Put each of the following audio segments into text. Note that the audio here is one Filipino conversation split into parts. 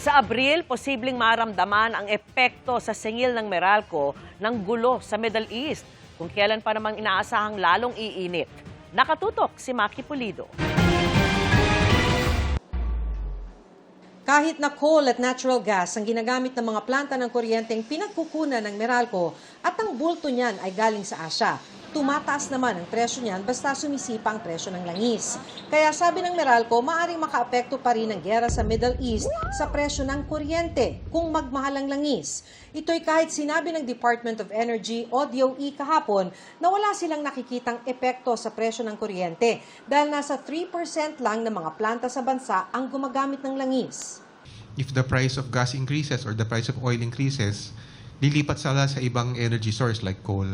Sa Abril, posibleng maramdaman ang epekto sa singil ng Meralco ng gulo sa Middle East, kung kailan pa namang inaasahang lalong iinit. Nakatutok si Maki Pulido. Kahit na coal at natural gas ang ginagamit ng mga planta ng kuryenteng pinagkukunan ng Meralco at ang bulto niyan ay galing sa Asia, tumataas naman ang presyo niyan basta sumisipa ang presyo ng langis. Kaya sabi ng Meralco, maaring makaapekto pa rin ang giyera sa Middle East sa presyo ng kuryente kung magmahal ang langis. Ito'y kahit sinabi ng Department of Energy o DOE kahapon na wala silang nakikitang epekto sa presyo ng kuryente dahil nasa 3% lang ng mga planta sa bansa ang gumagamit ng langis. If the price of gas increases or the price of oil increases, lilipat sila sa ibang energy source like coal.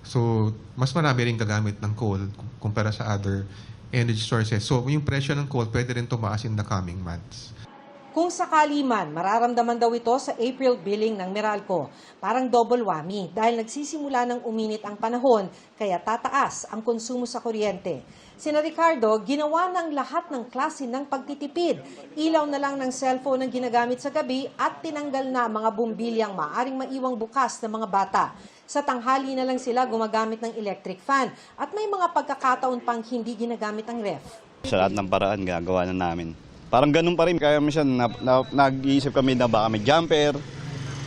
So, mas marami rin gagamit ng coal kumpara sa other energy sources. So, yung presyo ng coal pwede rin tumaas in the coming months. Kung sakali man, mararamdaman daw ito sa April billing ng Meralco. Parang double whammy dahil nagsisimula ng uminit ang panahon kaya tataas ang konsumo sa kuryente. Sina Ricardo, ginawa ng lahat ng klase ng pagtitipid. Ilaw na lang ng cellphone ang ginagamit sa gabi at tinanggal na mga bumbilyang maaring maiwang bukas ng mga bata. Sa tanghali na lang sila gumagamit ng electric fan at may mga pagkakataon pang hindi ginagamit ang ref. Sa lahat ng paraan, gagawa na namin. Parang ganun pa rin. Kaya minsan nag-iisip kami na baka may jumper,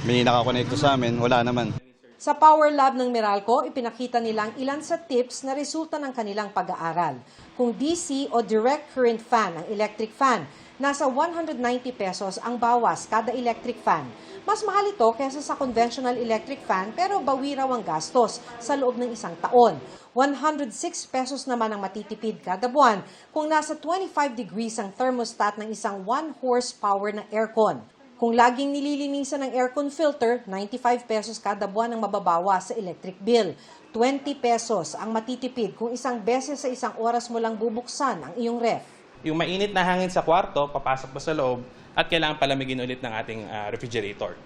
may nakakonekto sa amin, wala naman. Sa Power Lab ng Meralco, ipinakita nilang ilan sa tips na resulta ng kanilang pag-aaral. Kung DC o direct current fan ang electric fan, nasa 190 pesos ang bawas kada electric fan. Mas mahal ito kaysa sa conventional electric fan pero bawi raw ang gastos sa loob ng isang taon. 106 pesos naman ang matitipid kada buwan kung nasa 25 degrees ang thermostat ng isang 1 horsepower na aircon. Kung laging nililinisan ng aircon filter, 95 pesos kada buwan ang mababawas sa electric bill. 20 pesos ang matitipid kung isang beses sa isang oras mo lang bubuksan ang iyong ref. Yung mainit na hangin sa kwarto, papasok pa sa loob at kailangan palamigin ulit ng ating refrigerator.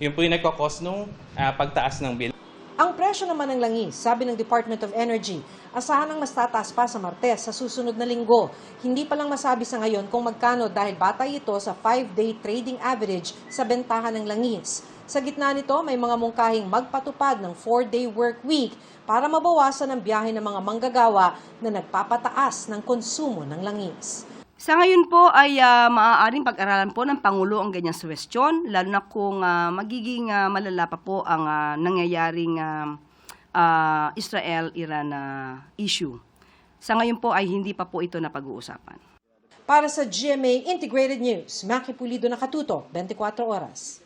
Yun po yung nagkakos nung pagtaas ng bill. Ang presyo naman ng langis, sabi ng Department of Energy, asahan ang mas tataas pa sa Martes sa susunod na linggo. Hindi pa lang masabi sa ngayon kung magkano dahil batay ito sa 5-day trading average sa bentahan ng langis. Sa gitna nito, may mga mungkahing magpatupad ng 4-day work week para mabawasan ang biyahe ng mga manggagawa na nagpapataas ng konsumo ng langis. Sa ngayon po ay maaaring pag-aralan po ng Pangulo ang ganyang suwestyon, lalo na kung magiging malala pa po ang nangyayaring Israel-Iran issue. Sa ngayon po ay hindi pa po ito napag-uusapan. Para sa GMA Integrated News, Maki Pulido, Nakatutok, 24 Oras.